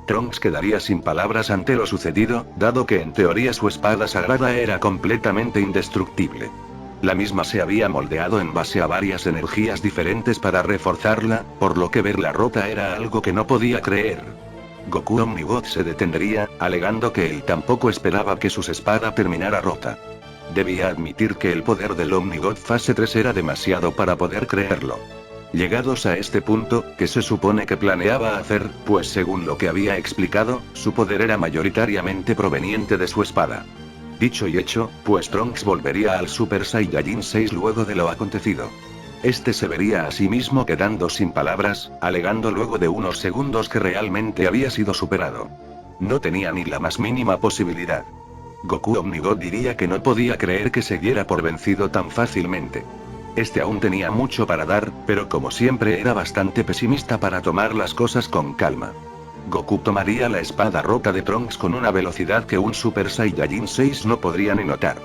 Trunks quedaría sin palabras ante lo sucedido, dado que en teoría su espada sagrada era completamente indestructible. La misma se había moldeado en base a varias energías diferentes para reforzarla, por lo que verla rota era algo que no podía creer. Goku Omnigod se detendría, alegando que él tampoco esperaba que su espada terminara rota. Debía admitir que el poder del Omnigod fase 3 era demasiado para poder creerlo. Llegados a este punto, ¿qué se supone que planeaba hacer? Pues según lo que había explicado, su poder era mayoritariamente proveniente de su espada. Dicho y hecho, pues Trunks volvería al Super Saiyajin 6 luego de lo acontecido. Este se vería a sí mismo quedando sin palabras, alegando luego de unos segundos que realmente había sido superado. No tenía ni la más mínima posibilidad. Goku Omnigod diría que no podía creer que se diera por vencido tan fácilmente. Este aún tenía mucho para dar, pero como siempre era bastante pesimista para tomar las cosas con calma. Goku tomaría la espada rota de Trunks con una velocidad que un Super Saiyajin 6 no podría ni notar.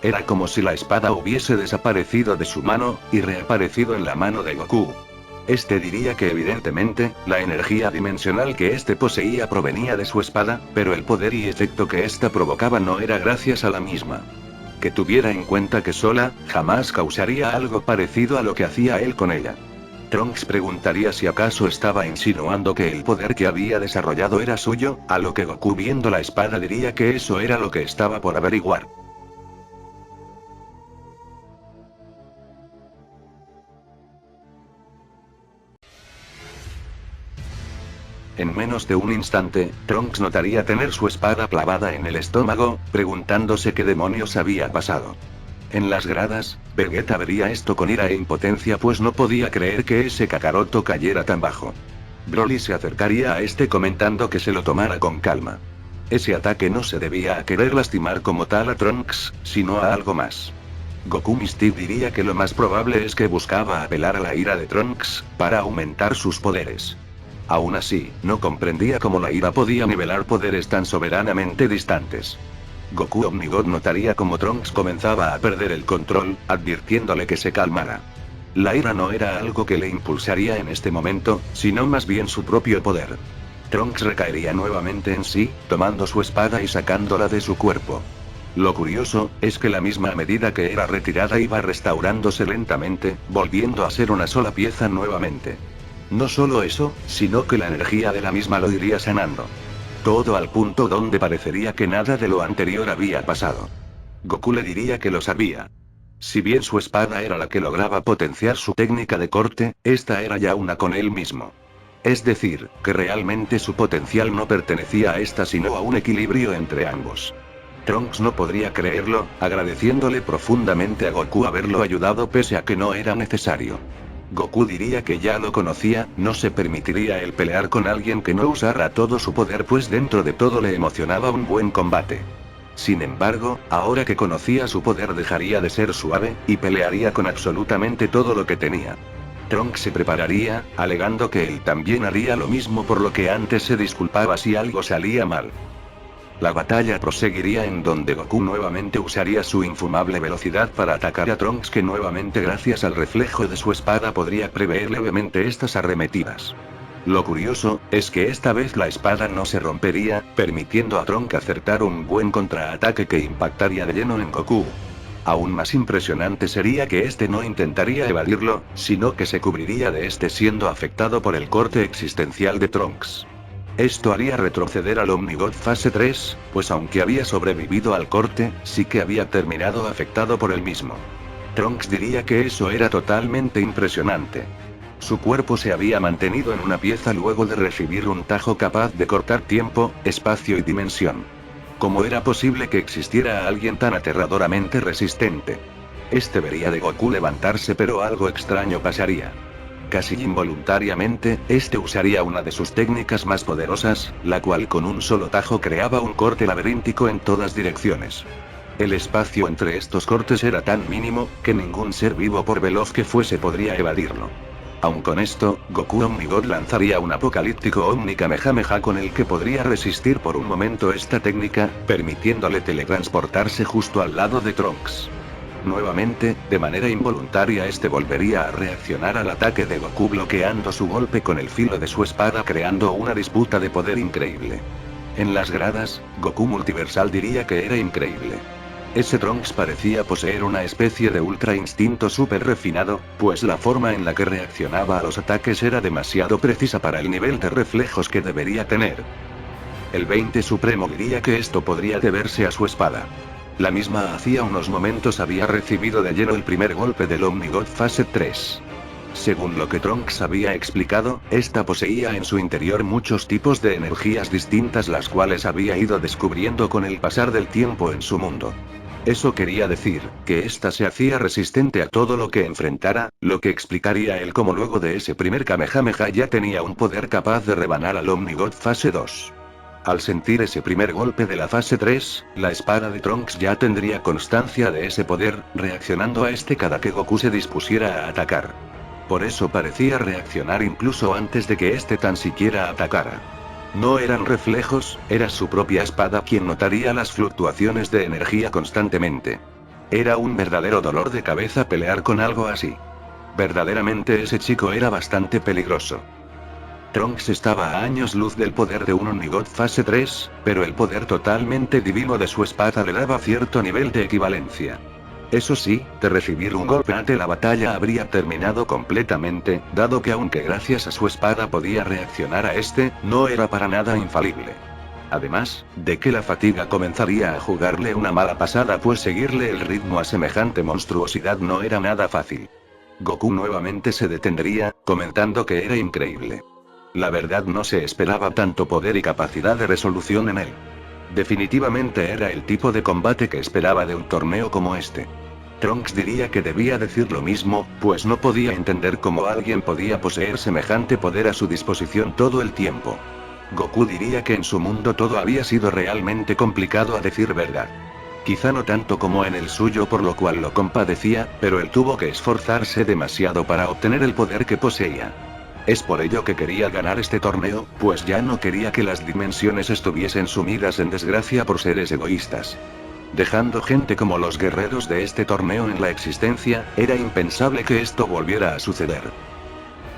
Era como si la espada hubiese desaparecido de su mano, y reaparecido en la mano de Goku. Este diría que evidentemente, la energía dimensional que este poseía provenía de su espada, pero el poder y efecto que ésta provocaba no era gracias a la misma. Que tuviera en cuenta que sola, jamás causaría algo parecido a lo que hacía él con ella. Trunks preguntaría si acaso estaba insinuando que el poder que había desarrollado era suyo, a lo que Goku viendo la espada diría que eso era lo que estaba por averiguar. En menos de un instante, Trunks notaría tener su espada clavada en el estómago, preguntándose qué demonios había pasado. En las gradas, Vegeta vería esto con ira e impotencia pues no podía creer que ese Kakaroto cayera tan bajo. Broly se acercaría a este comentando que se lo tomara con calma. Ese ataque no se debía a querer lastimar como tal a Trunks, sino a algo más. Goku Mystic diría que lo más probable es que buscaba apelar a la ira de Trunks, para aumentar sus poderes. Aún así, no comprendía cómo la ira podía nivelar poderes tan soberanamente distantes. Goku Omnigod notaría cómo Trunks comenzaba a perder el control, advirtiéndole que se calmara. La ira no era algo que le impulsaría en este momento, sino más bien su propio poder. Trunks recaería nuevamente en sí, tomando su espada y sacándola de su cuerpo. Lo curioso, es que la misma medida que era retirada iba restaurándose lentamente, volviendo a ser una sola pieza nuevamente. No solo eso, sino que la energía de la misma lo iría sanando. Todo al punto donde parecería que nada de lo anterior había pasado. Goku le diría que lo sabía. Si bien su espada era la que lograba potenciar su técnica de corte, esta era ya una con él mismo. Es decir, que realmente su potencial no pertenecía a esta sino a un equilibrio entre ambos. Trunks no podría creerlo, agradeciéndole profundamente a Goku haberlo ayudado pese a que no era necesario. Goku diría que ya lo conocía, no se permitiría el pelear con alguien que no usara todo su poder pues dentro de todo le emocionaba un buen combate. Sin embargo, ahora que conocía su poder dejaría de ser suave, y pelearía con absolutamente todo lo que tenía. Trunks se prepararía, alegando que él también haría lo mismo por lo que antes se disculpaba si algo salía mal. La batalla proseguiría en donde Goku nuevamente usaría su infumable velocidad para atacar a Trunks que nuevamente gracias al reflejo de su espada podría prever levemente estas arremetidas. Lo curioso, es que esta vez la espada no se rompería, permitiendo a Trunks acertar un buen contraataque que impactaría de lleno en Goku. Aún más impresionante sería que este no intentaría evadirlo, sino que se cubriría de este siendo afectado por el corte existencial de Trunks. Esto haría retroceder al Omnigod fase 3, pues aunque había sobrevivido al corte, sí que había terminado afectado por el mismo. Trunks diría que eso era totalmente impresionante. Su cuerpo se había mantenido en una pieza luego de recibir un tajo capaz de cortar tiempo, espacio y dimensión. ¿Cómo era posible que existiera alguien tan aterradoramente resistente? Este vería de Goku levantarse pero algo extraño pasaría. Casi involuntariamente, este usaría una de sus técnicas más poderosas, la cual con un solo tajo creaba un corte laberíntico en todas direcciones. El espacio entre estos cortes era tan mínimo, que ningún ser vivo por veloz que fuese podría evadirlo. Aun con esto, Goku Omnigod lanzaría un apocalíptico Omni Kamehameha con el que podría resistir por un momento esta técnica, permitiéndole teletransportarse justo al lado de Trunks. Nuevamente, de manera involuntaria este volvería a reaccionar al ataque de Goku bloqueando su golpe con el filo de su espada creando una disputa de poder increíble. En las gradas, Goku Multiversal diría que era increíble. Ese Trunks parecía poseer una especie de ultra instinto súper refinado, pues la forma en la que reaccionaba a los ataques era demasiado precisa para el nivel de reflejos que debería tener. El 20 Supremo diría que esto podría deberse a su espada. La misma hacía unos momentos había recibido de lleno el primer golpe del Omnigod Fase 3. Según lo que Trunks había explicado, esta poseía en su interior muchos tipos de energías distintas las cuales había ido descubriendo con el pasar del tiempo en su mundo. Eso quería decir, que ésta se hacía resistente a todo lo que enfrentara, lo que explicaría él como luego de ese primer Kamehameha ya tenía un poder capaz de rebanar al Omnigod Fase 2. Al sentir ese primer golpe de la fase 3, la espada de Trunks ya tendría constancia de ese poder, reaccionando a este cada que Goku se dispusiera a atacar. Por eso parecía reaccionar incluso antes de que este tan siquiera atacara. No eran reflejos, era su propia espada quien notaría las fluctuaciones de energía constantemente. Era un verdadero dolor de cabeza pelear con algo así. Verdaderamente ese chico era bastante peligroso. Trunks estaba a años luz del poder de un Omnigod Fase 3, pero el poder totalmente divino de su espada le daba cierto nivel de equivalencia. Eso sí, de recibir un golpe ante la batalla habría terminado completamente, dado que aunque gracias a su espada podía reaccionar a este, no era para nada infalible. Además, de que la fatiga comenzaría a jugarle una mala pasada pues seguirle el ritmo a semejante monstruosidad no era nada fácil. Goku nuevamente se detendría, comentando que era increíble. La verdad no se esperaba tanto poder y capacidad de resolución en él. Definitivamente era el tipo de combate que esperaba de un torneo como este. Trunks diría que debía decir lo mismo, pues no podía entender cómo alguien podía poseer semejante poder a su disposición todo el tiempo. Goku diría que en su mundo todo había sido realmente complicado a decir verdad. Quizá no tanto como en el suyo por lo cual lo compadecía, pero él tuvo que esforzarse demasiado para obtener el poder que poseía. Es por ello que quería ganar este torneo, pues ya no quería que las dimensiones estuviesen sumidas en desgracia por seres egoístas. Dejando gente como los guerreros de este torneo en la existencia, era impensable que esto volviera a suceder.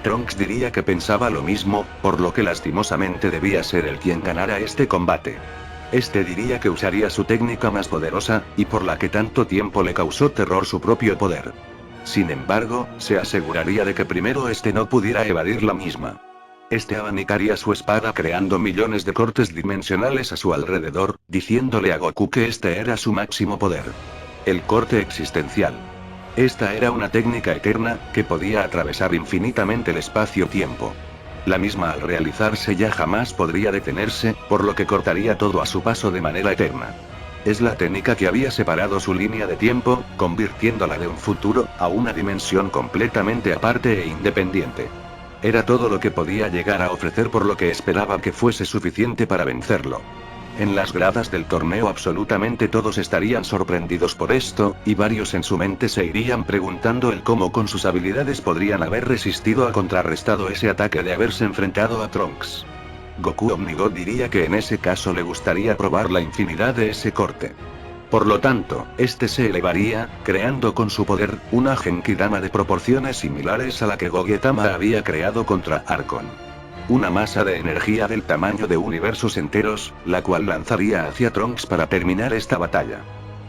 Trunks diría que pensaba lo mismo, por lo que lastimosamente debía ser él quien ganara este combate. Este diría que usaría su técnica más poderosa, y por la que tanto tiempo le causó terror su propio poder. Sin embargo, se aseguraría de que primero este no pudiera evadir la misma. Este abanicaría su espada creando millones de cortes dimensionales a su alrededor, diciéndole a Goku que este era su máximo poder. El corte existencial. Esta era una técnica eterna, que podía atravesar infinitamente el espacio-tiempo. La misma al realizarse ya jamás podría detenerse, por lo que cortaría todo a su paso de manera eterna. Es la técnica que había separado su línea de tiempo, convirtiéndola de un futuro, a una dimensión completamente aparte e independiente. Era todo lo que podía llegar a ofrecer por lo que esperaba que fuese suficiente para vencerlo. En las gradas del torneo absolutamente todos estarían sorprendidos por esto, y varios en su mente se irían preguntando el cómo con sus habilidades podrían haber resistido a contrarrestado ese ataque de haberse enfrentado a Trunks. Goku Omnigod diría que en ese caso le gustaría probar la infinidad de ese corte. Por lo tanto, este se elevaría, creando con su poder, una Genkidama de proporciones similares a la que Gogetama había creado contra Archon. Una masa de energía del tamaño de universos enteros, la cual lanzaría hacia Trunks para terminar esta batalla.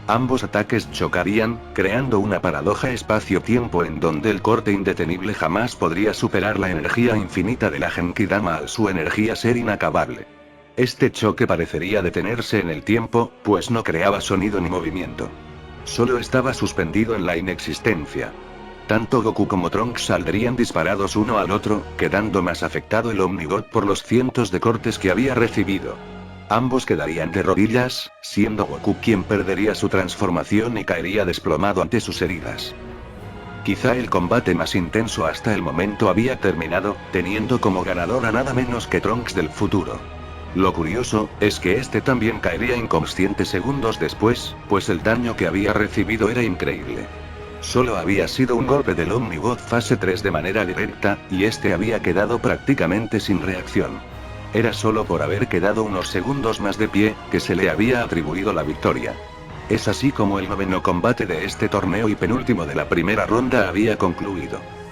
Ambos ataques chocarían, creando una paradoja espacio-tiempo en donde el corte indetenible jamás podría superar la energía infinita de la Genkidama al su energía ser inacabable. Este choque parecería detenerse en el tiempo, pues no creaba sonido ni movimiento. Solo estaba suspendido en la inexistencia. Tanto Goku como Trunks saldrían disparados uno al otro, quedando más afectado el Omnigod por los cientos de cortes que había recibido. Ambos quedarían de rodillas, siendo Goku quien perdería su transformación y caería desplomado ante sus heridas. Quizá el combate más intenso hasta el momento había terminado, teniendo como ganador a nada menos que Trunks del futuro. Lo curioso, es que este también caería inconsciente segundos después, pues el daño que había recibido era increíble. Solo había sido un golpe del Omnigod Fase 3 de manera directa, y este había quedado prácticamente sin reacción. Era solo por haber quedado unos segundos más de pie, que se le había atribuido la victoria. Es así como el noveno combate de este torneo y penúltimo de la primera ronda había concluido.